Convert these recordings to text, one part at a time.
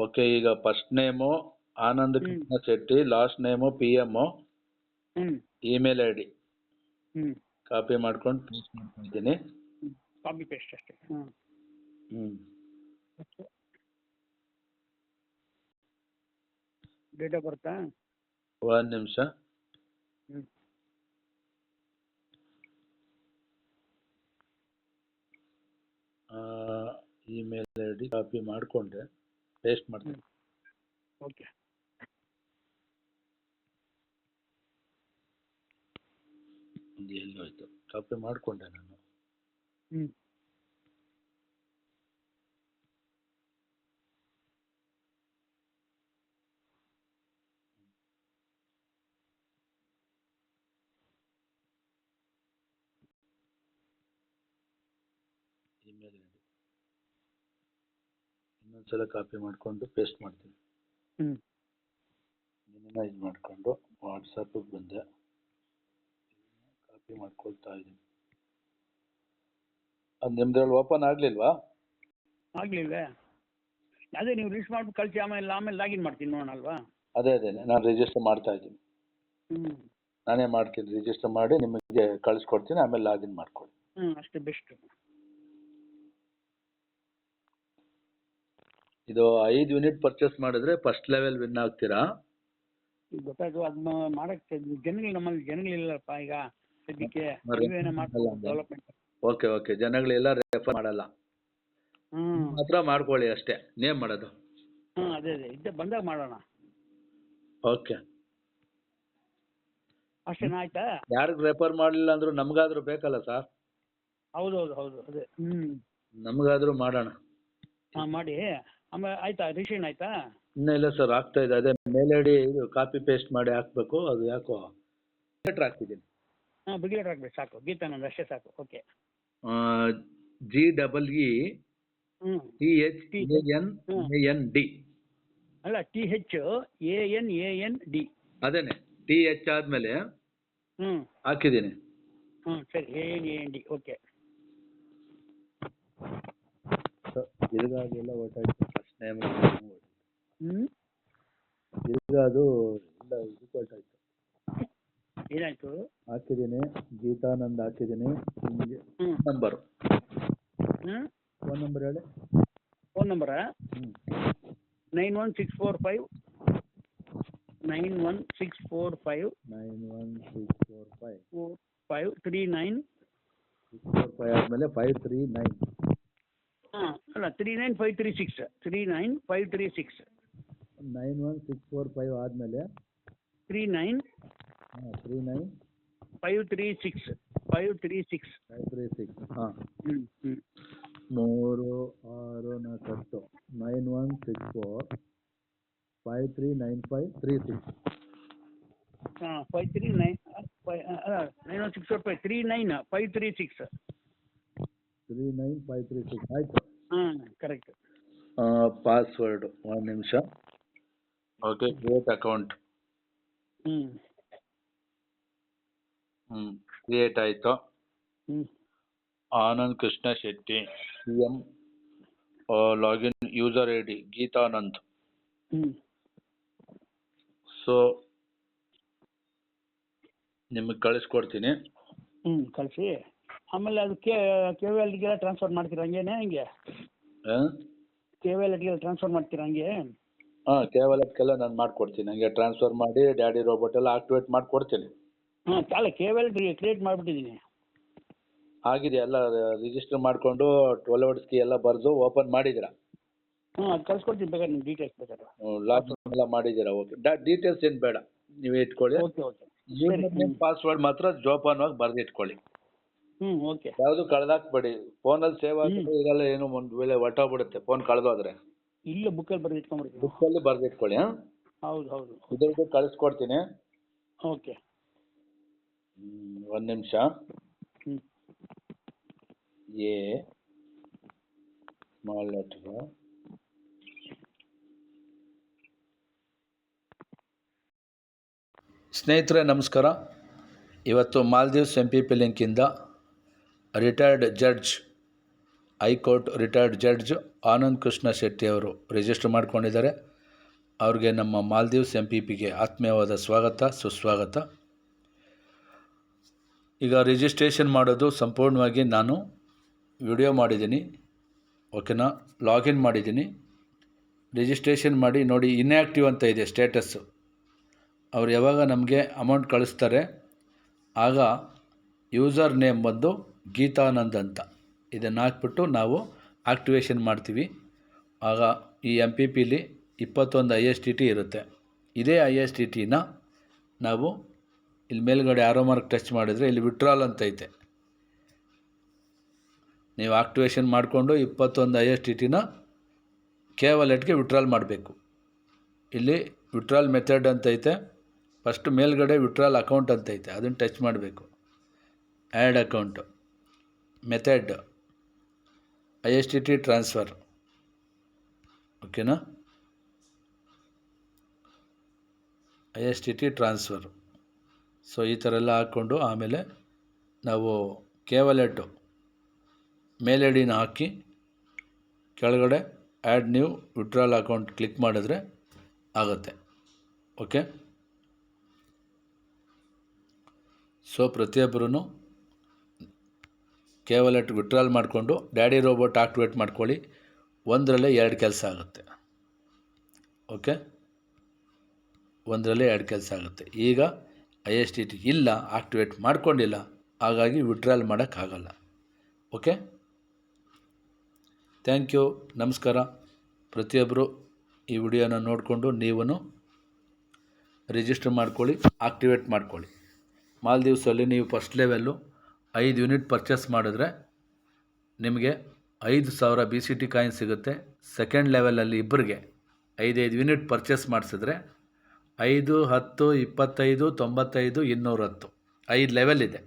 Okay, ಈಗ first name Anand Krishna Shetty, last name PM, email ID copy ಮಾಡ್ಕೊಂಡು paste ಮಾಡ್ಕೊತೀನಿ. Copy paste ಅಷ್ಟೇ. ಡೇಟ್ ಆಫ್ ಬರ್ತಾ ಒಂದು ನಿಮಿಷ. ಇಮೇಲ್ ID ಕಾಪಿ ಮಾಡಿಕೊಂಡೆ, ಪೇಸ್ಟ್ ಮಾಡ್ತೀನಿ. ಓಕೆ. ಎಲ್ಲಿ ಹೋಯ್ತು? ಕಾಪಿ ಮಾಡಿಕೊಂಡೆ ನಾನು. ಇಮೇಲ್ ID ಇನ್ನೊಂದ್ಸಲ ಕಾಪಿ ಮಾಡಿಕೊಂಡು ಪೇಸ್ಟ್ ಮಾಡ್ತೀನಿ. ಮಿನಿಮೈಸ್ ಮಾಡಿಕೊಂಡು ವಾಟ್ಸಪ್ಪಿಗೆ ಬಂದೆ, ಕಾಪಿ ಮಾಡ್ಕೊಳ್ತಾ ಇದ್ದೀನಿ. ಅದು ನಿಮ್ದ್ರಲ್ಲಿ ಓಪನ್ ಆಗಲಿಲ್ವಾ? ಆಗಲಿಲ್ಲ. ಅದೇ ನೀವು ರಿಜಿಸ್ಟರ್ ಮಾಡ್ಬಿಟ್ಟು ಕಳಿಸಿ, ಆಮೇಲೆ ಲಾಗಿನ್ ಮಾಡ್ತೀನಿ ನೋಡೋಣ ಅಲ್ವಾ? ಅದೇ ನಾನು ರಿಜಿಸ್ಟರ್ ಮಾಡ್ತಾ ಇದ್ದೀನಿ. ನಾನೇ ಮಾಡ್ತೀನಿ, ರಿಜಿಸ್ಟರ್ ಮಾಡಿ ನಿಮಗೆ ಕಳಿಸ್ಕೊಡ್ತೀನಿ, ಆಮೇಲೆ ಲಾಗಿನ್ ಮಾಡ್ಕೊಳ್ಳಿ. ಅಷ್ಟೇ ಬೆಸ್ಟ್. ಇದು 5 ಯೂನಿಟ್ ಪರ್ಚೇಸ್ ಮಾಡಿದ್ರೆ ಫಸ್ಟ್ ಲೆವೆಲ್ ವಿನ್ ಆಗ್ತೀರಾ? ಗೊತ್ತಾಯ್ತು. ಅದು ಮಾಡಕ್ಕೆ ನಮ್ಮಲ್ಲಿ ಜನಗಳಿಲ್ಲಪ್ಪ ಈಗ ಸದ್ಯಕ್ಕೆ. ಡೆವಲಪ್ಮೆಂಟ್. ಓಕೆ, ಜನಗಳೆಲ್ಲ ರೆಫರ್ ಮಾಡಲ್ಲ, ಮಾತ್ರ ಮಾಡ್ಕೊಳ್ಳಿ ಅಷ್ಟೇ. ನೇಮ್ ಮಾಡೋದು. ಅದೇ ಇದ್ದೆ ಬಂದಾಗ ಮಾಡೋಣ. ಓಕೆ, ಅಷ್ಟೇನಾ? ಆಯ್ತಾ? ಯಾರಿಗೆ ರೆಫರ್ ಮಾಡಲಿಲ್ಲ ಅಂದ್ರೂ ನಮಗಾದ್ರೂ ಬೇಕಲ್ಲ ಸರ್? ಹೌದು ಅದೇ. ನಮಗಾದ್ರೂ ಮಾಡೋಣ. ಮಾಡಿ. ಆಮೇಲೆ ಆಯ್ತಾ? ರಿಜಿಸ್ಟ್ರೇಷನ್ ಆಯ್ತಾ? ಇನ್ನೂ ಇಲ್ಲ ಸರ್, ಆಗ್ತಾ ಇದೆ. ಅದೇ ಮೇಲ್ ID ಇದು ಕಾಪಿ ಪೇಸ್ಟ್ ಮಾಡಿ ಹಾಕ್ಬೇಕು. ಅದು ಯಾಕೋ ಲೆಟ್ರ್ ಹಾಕ್ತಿದ್ದೀನಿ. ಬಿಗ್ ಲೆಟರ್ ಹಾಕ್ಬೇಕು, ಸಾಕು. ಗೀತಾನಂದ್ ಅಷ್ಟೇ ಸಾಕು. ಓಕೆ. GEETHANAND. ಅಲ್ಲ, THANAND. ಅದೇನೆ, TH ಆದ್ಮೇಲೆ ಹಾಕಿದ್ದೀನಿ. ಸರಿ. ANAND. ಓಕೆ. ತಿರ್ಗಾಗೆಲ್ಲ ಹೊರ್ಟಾಯ್ತು ಫಸ್ಟ್ ನೇಮ್. ತಿರ್ಗಾದು ಇಲ್ಲ, ಇದಕ್ಕೆ ಹೊರ್ಟಾಯ್ತು. ಏನಾಯ್ತು? ಹಾಕಿದ್ದೀನಿ, ಗೀತಾನಂದ್ ಹಾಕಿದ್ದೀನಿ. ನಂಬರು, ಫೋನ್ ನಂಬರ್ ಹೇಳಿ. ಫೋನ್ ನಂಬರಾ? 91645 539 645 ಆದ್ಮೇಲೆ 539. ಅಲ್ಲ, 39536. 39536. 91645 ಆದ್ಮೇಲೆ 39536. 536. 3 6 4 9164 539536. 91645 39536. ಆಯ್ತು. ಕರೆಕ್ಟ್. ಪಾಸ್ವರ್ಡ್ ಒಂದು ನಿಮಿಷ. Okay, create account. ಕ್ರಿಯೇಟ್ ಆಯಿತು. Anand Krishna Shetty, PM, login user ID Geethanand. So ನಿಮಗೆ ಕಳಿಸ್ಕೊಡ್ತೀನಿ. ಕಳಿಸಿ. ಆಮೇಲೆ ಅದು KVLDಗೆಲ್ಲ ಟ್ರಾನ್ಸ್ಫರ್ ಮಾಡ್ತೀರಾ ಹಂಗೇನೆ? ಹಂಗೆ KVLDಗೆಲ್ಲ ಟ್ರಾನ್ಸ್ಫರ್ ಮಾಡ್ತೀರಾ ಹಂಗೆ? KVLDಗೆಲ್ಲ ನಾನು ಮಾಡ್ಕೊಡ್ತೀನಿ. ಹಂಗೆ ಟ್ರಾನ್ಸ್ಫರ್ ಮಾಡಿ ಡ್ಯಾಡಿ ರೋಬೋಟ್ ಎಲ್ಲ ಆಕ್ಟಿವೇಟ್ ಮಾಡಿಕೊಡ್ತೀನಿ. ಅಲ್ಲ, KVLD ಕ್ರಿಯೇಟ್ ಮಾಡಿಬಿಟ್ಟಿದ್ದೀನಿ. ಆಗಿದೆ, ಎಲ್ಲ ರಿಜಿಸ್ಟರ್ ಮಾಡಿಕೊಂಡು 12 ವರ್ಡ್ಸ್ ಕೀ ಎಲ್ಲ ಬರೆದು ಓಪನ್ ಮಾಡಿದ್ದೀರಾ? ಅದು ಕಳ್ಸ್ಕೊಡ್ತೀನಿ ಬೇಕಾದ್ರೆ, ನಿಮ್ಮ ಡೀಟೇಲ್ಸ್ ಬೇಕಾದ್ರೆ. ಲಾಗಿನ್ ಎಲ್ಲ ಮಾಡಿದ್ದೀರಾ? ಓಕೆ, ಡೀಟೇಲ್ಸ್ ಏನು ಬೇಡ, ನೀವೇ ಇಟ್ಕೊಳ್ಳಿ. ಪಾಸ್ವರ್ಡ್ ಮಾತ್ರ ಜೋಪಾನವಾಗಿ ಬರೆದು ಇಟ್ಕೊಳ್ಳಿ. ಓಕೆ. ಯಾವುದು ಕಳೆದಾಕ್ಬೇಡಿ. ಫೋನಲ್ಲಿ ಸೇವ್ ಆಗಿದ್ರೆ ಇದೆಲ್ಲ ಏನು ಒಂದು ವೇಳೆ ಹೊರಟೋಗ್ಬಿಡುತ್ತೆ ಫೋನ್ ಕಳೆದೋದ್ರೆ. ಇಲ್ಲ, ಬುಕ್ಕಲ್ಲಿ ಬರೆದು ಇಟ್ಕೊಂಡ್ಬಿಡ್ತೀನಿ. ಬುಕ್ಕಲ್ಲಿ ಬರೆದು ಇಟ್ಕೊಳ್ಳಿ. ಹೌದು. ಇದ್ರದ್ದು ಕಳಿಸ್ಕೊಡ್ತೀನಿ. ಓಕೆ. ಒಂದು ನಿಮಿಷ. Small letter. ಸ್ನೇಹಿತರೆ ನಮಸ್ಕಾರ. ಇವತ್ತು ಮಾಲ್ದೀವ್ಸ್ MPP ಲಿಂಕಿಂದ retired judge high court retired judge Anand Krishna Shetty ಅವರು ರಿಜಿಸ್ಟರ್ ಮಾಡ್ಕೊಂಡಿದ್ದಾರೆ. ಅವ್ರಿಗೆ ನಮ್ಮ ಮಾಲ್ದೀವ್ಸ್ MPPಗೆ ಆತ್ಮೀಯವಾದ ಸ್ವಾಗತ, ಸುಸ್ವಾಗತ. ಈಗ ರಿಜಿಸ್ಟ್ರೇಷನ್ ಮಾಡೋದು ಸಂಪೂರ್ಣವಾಗಿ ನಾನು ವಿಡಿಯೋ ಮಾಡಿದ್ದೀನಿ, ಓಕೆನಾ. ಲಾಗಿನ್ ಮಾಡಿದ್ದೀನಿ, ರಿಜಿಸ್ಟ್ರೇಷನ್ ಮಾಡಿ ನೋಡಿ. ಇನ್ಯಾಕ್ಟಿವ್ ಅಂತ ಇದೆ ಸ್ಟೇಟಸ್ಸು. ಅವ್ರು ಯಾವಾಗ ನಮಗೆ ಅಮೌಂಟ್ ಕಳಿಸ್ತಾರೆ ಆಗ ಯೂಸರ್ ನೇಮ್ ಬಂದು ಗೀತಾನಂದ್ ಅಂತ ಇದನ್ನು ಹಾಕ್ಬಿಟ್ಟು ನಾವು ಆಕ್ಟಿವೇಷನ್ ಮಾಡ್ತೀವಿ. ಆಗ ಈ MPPಲಿ 21 ISTT ಇರುತ್ತೆ. ಇದೇ ISTTನ ನಾವು ಇಲ್ಲಿ ಮೇಲ್ಗಡೆ ಆರೋ ಮಾರ್ಕ್ ಟಚ್ ಮಾಡಿದರೆ ಇಲ್ಲಿ ವಿಡ್ರಾಲ್ ಅಂತ ಐತೆ. ನೀವು ಆಕ್ಟಿವೇಷನ್ ಮಾಡಿಕೊಂಡು 21 ISTTನ K-Walletಗೆ ವಿಡ್ರಾಲ್ ಮಾಡಬೇಕು. ಇಲ್ಲಿ ವಿಡ್ರಾಲ್ ಮೆಥಡ್ ಅಂತ ಐತೆ. ಫಸ್ಟ್ ಮೇಲ್ಗಡೆ ವಿಡ್ರಾಲ್ ಅಕೌಂಟ್ ಅಂತ ಐತೆ, ಅದನ್ನು ಟಚ್ ಮಾಡಬೇಕು. Add account, method ISTT transfer, ಓಕೆನಾ. ISTT transfer. ಸೊ ಈ ಥರ ಎಲ್ಲ ಹಾಕ್ಕೊಂಡು ಆಮೇಲೆ ನಾವು K-Wallet ಮೇಲ್ ಐಡಿನ ಹಾಕಿ ಕೆಳಗಡೆ add new withdrawal account click ಮಾಡಿದ್ರೆ ಆಗುತ್ತೆ, ಓಕೆ. ಸೊ ಪ್ರತಿಯೊಬ್ಬರೂ K-Wallet ವಿಡ್ರಾಲ್ ಮಾಡಿಕೊಂಡು ಡ್ಯಾಡಿ ರೋಬೋಟ್ ಆಕ್ಟಿವೇಟ್ ಮಾಡ್ಕೊಳ್ಳಿ. ಒಂದರಲ್ಲೇ 2 ಕೆಲಸ ಆಗುತ್ತೆ, ಓಕೆ. ಒಂದರಲ್ಲೇ 2 ಕೆಲಸ ಆಗುತ್ತೆ. ಈಗ ISTT ಇಲ್ಲ, ಆಕ್ಟಿವೇಟ್ ಮಾಡ್ಕೊಂಡಿಲ್ಲ, ಹಾಗಾಗಿ ವಿಡ್ರಾಲ್ ಮಾಡೋಕ್ಕಾಗಲ್ಲ, ಓಕೆ. ಥ್ಯಾಂಕ್ ಯು, ನಮಸ್ಕಾರ. ಪ್ರತಿಯೊಬ್ಬರು ಈ ವಿಡಿಯೋನ ನೋಡಿಕೊಂಡು ನೀವು ರಿಜಿಸ್ಟರ್ ಮಾಡ್ಕೊಳ್ಳಿ, ಆಕ್ಟಿವೇಟ್ ಮಾಡ್ಕೊಳ್ಳಿ. ಮಾಲ್ದೀವ್ಸಲ್ಲಿ ನೀವು ಫಸ್ಟ್ ಲೆವೆಲ್ಲು 5 ಯೂನಿಟ್ ಪರ್ಚೇಸ್ ಮಾಡಿದ್ರೆ ನಿಮಗೆ 5,000 BCT ಕಾಯಿನ್ ಸಿಗುತ್ತೆ. ಸೆಕೆಂಡ್ ಲೆವೆಲಲ್ಲಿ ಇಬ್ಬರಿಗೆ 5 ಯೂನಿಟ್ ಪರ್ಚೇಸ್ ಮಾಡಿಸಿದ್ರೆ 5, 10, 25, 95, 210 5 ಲೆವೆಲ್ ಇದೆ.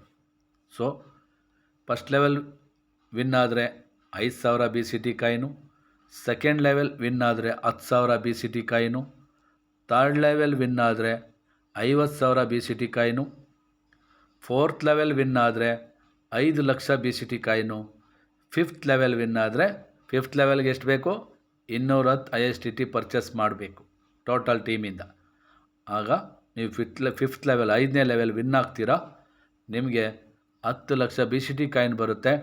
ಸೊ ಫಸ್ಟ್ ಲೆವೆಲ್ ವಿನ್ ಆದರೆ 5,000 BCT coin, second level win ಆದರೆ 10,000 BCT coin, third level win ಆದರೆ 50,000 BCT coin, fourth level win ಆದರೆ 5 lakh BCT coin, fifth level win ಆದರೆ ಫಿಫ್ತ್ ಲೆವೆಲ್ಗೆ ಎಷ್ಟು ಬೇಕು 210 ISTT ಪರ್ಚೇಸ್ ಮಾಡಬೇಕು ಟೋಟಲ್ ಟೀಮಿಂದ. ಆಗ ನೀವು ಫಿಫ್ತ್ ಲೆವೆಲ್ 5ನೇ ಲೆವೆಲ್ ವಿನ್ ಆಗ್ತೀರಾ, ನಿಮಗೆ 10 ಲಕ್ಷ BCT ಕಾಯಿನ್ ಬರುತ್ತೆ.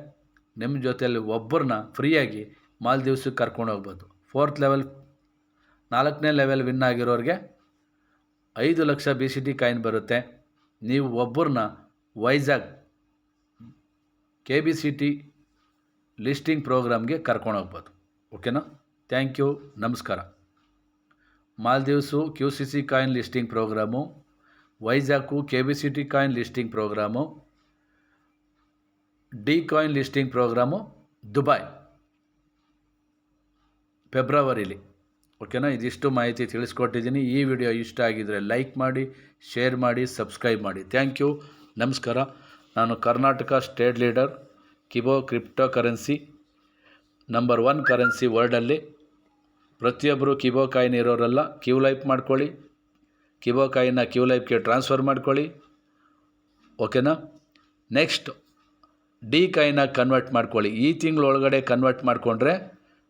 ನಿಮ್ಮ ಜೊತೆಯಲ್ಲಿ ಒಬ್ಬರನ್ನ ಫ್ರೀಯಾಗಿ ಮಾಲ್ದೀವ್ಸಿಗೆ ಕರ್ಕೊಂಡು ಹೋಗ್ಬೋದು. ಫೋರ್ತ್ ಲೆವೆಲ್ 4ನೇ ಲೆವೆಲ್ ವಿನ್ ಆಗಿರೋರಿಗೆ 5 ಲಕ್ಷ BCT ಕಾಯಿನ್ ಬರುತ್ತೆ. ನೀವು ಒಬ್ಬರನ್ನ ವೈಜಾಗ್ KBCT ಲಿಸ್ಟಿಂಗ್ ಪ್ರೋಗ್ರಾಮ್ಗೆ ಕರ್ಕೊಂಡು ಹೋಗ್ಬೋದು, ಓಕೆನಾ. ಥ್ಯಾಂಕ್ ಯು, ನಮಸ್ಕಾರ. Maldives QCC coin listing program, Vizag KBCT coin listing program, D coin listing program Dubai ಫೆಬ್ರವರಿಲಿ, ಓಕೆನಾ. ಇದಿಷ್ಟು ಮಾಹಿತಿ ತಿಳಿಸ್ಕೊಟ್ಟಿದ್ದೀನಿ. ಈ ವಿಡಿಯೋ ಇಷ್ಟ ಆಗಿದ್ದರೆ ಲೈಕ್ ಮಾಡಿ, ಶೇರ್ ಮಾಡಿ, ಸಬ್ಸ್ಕ್ರೈಬ್ ಮಾಡಿ. ಥ್ಯಾಂಕ್ ಯು, ನಮಸ್ಕಾರ. ನಾನು Karnataka state leader. ಕಿಬೋ crypto currency number 1 currency ವರ್ಲ್ಡಲ್ಲಿ. ಪ್ರತಿಯೊಬ್ಬರು ಕಿಬೋ ಕಾಯಿನ್ ಇರೋರೆಲ್ಲ ಕ್ಯೂ ಲೈಫ್ ಮಾಡ್ಕೊಳ್ಳಿ. ಕಿಬೋ ಕಾಯಿನ್ನ ಕ್ಯೂ ಲೈಫ್ಗೆ ಟ್ರಾನ್ಸ್ಫರ್ ಮಾಡ್ಕೊಳ್ಳಿ, ಓಕೆನಾ. ನೆಕ್ಸ್ಟ್ D ಕಾಯಿನ ಕನ್ವರ್ಟ್ ಮಾಡ್ಕೊಳ್ಳಿ. ಈ ತಿಂಗಳೊಳಗಡೆ ಕನ್ವರ್ಟ್ ಮಾಡಿಕೊಂಡ್ರೆ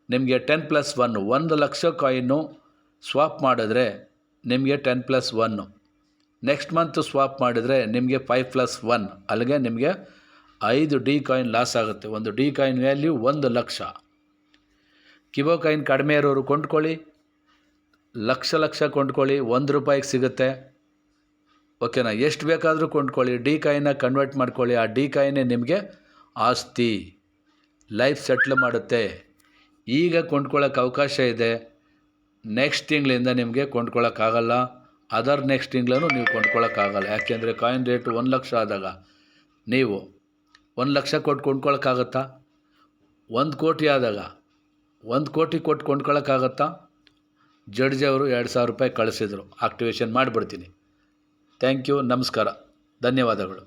ನಿಮಗೆ 10+1 1 ಲಕ್ಷ ಕಾಯಿನ್ನು ಸ್ವಾಪ್ ಮಾಡಿದ್ರೆ ನಿಮಗೆ 10+1. ನೆಕ್ಸ್ಟ್ ಮಂತ್ ಸ್ವಾಪ್ ಮಾಡಿದರೆ ನಿಮಗೆ 5+1. ಅಲ್ಲಿಗೆ ನಿಮಗೆ 5 D ಕಾಯಿನ್ ಲಾಸ್ ಆಗುತ್ತೆ. ಒಂದು D coin value 1 lakh. ಕಿಬೋ coin ಕಡಿಮೆ ಇರೋರು ಕೊಂಡ್ಕೊಳ್ಳಿ, ಲಕ್ಷ ಕೊಂಡ್ಕೊಳ್ಳಿ, ₹1 ಸಿಗುತ್ತೆ, ಓಕೆನಾ. ಎಷ್ಟು ಬೇಕಾದರೂ ಕೊಂಡ್ಕೊಳ್ಳಿ. D ಕಾಯಿನ ಕನ್ವರ್ಟ್ ಮಾಡ್ಕೊಳ್ಳಿ. ಆ D ಕಾಯಿನೇ ನಿಮಗೆ ಆಸ್ತಿ, ಲೈಫ್ ಸೆಟ್ಲ್ ಮಾಡುತ್ತೆ. ಈಗ ಕೊಂಡ್ಕೊಳ್ಳೋಕೆ ಅವಕಾಶ ಇದೆ. ನೆಕ್ಸ್ಟ್ ತಿಂಗಳಿಂದ ನಿಮಗೆ ಕೊಂಡ್ಕೊಳ್ಳೋಕ್ಕಾಗಲ್ಲ. ಅದರ್ ನೆಕ್ಸ್ಟ್ ತಿಂಗಳೂ ನೀವು ಕೊಂಡ್ಕೊಳ್ಳೋಕ್ಕಾಗಲ್ಲ. ಯಾಕೆಂದರೆ ಕಾಯಿನ್ ರೇಟು 1 ಲಕ್ಷ ಆದಾಗ ನೀವು 1 ಲಕ್ಷ ಕೊಟ್ಟು ಕೊಂಡ್ಕೊಳ್ಳೋಕ್ಕಾಗತ್ತಾ? 1 ಕೋಟಿ ಆದಾಗ 1 ಕೋಟಿ ಕೊಟ್ಟು ಕೊಂಡ್ಕೊಳ್ಳೋಕ್ಕಾಗತ್ತಾ? ಜಡ್ಜ್ ಅವರು ₹2,000 ಕಳಿಸಿದರು, ಆಕ್ಟಿವೇಷನ್ ಮಾಡಿಬಿಡ್ತೀನಿ. ಥ್ಯಾಂಕ್ ಯು, ನಮಸ್ಕಾರ, ಧನ್ಯವಾದಗಳು.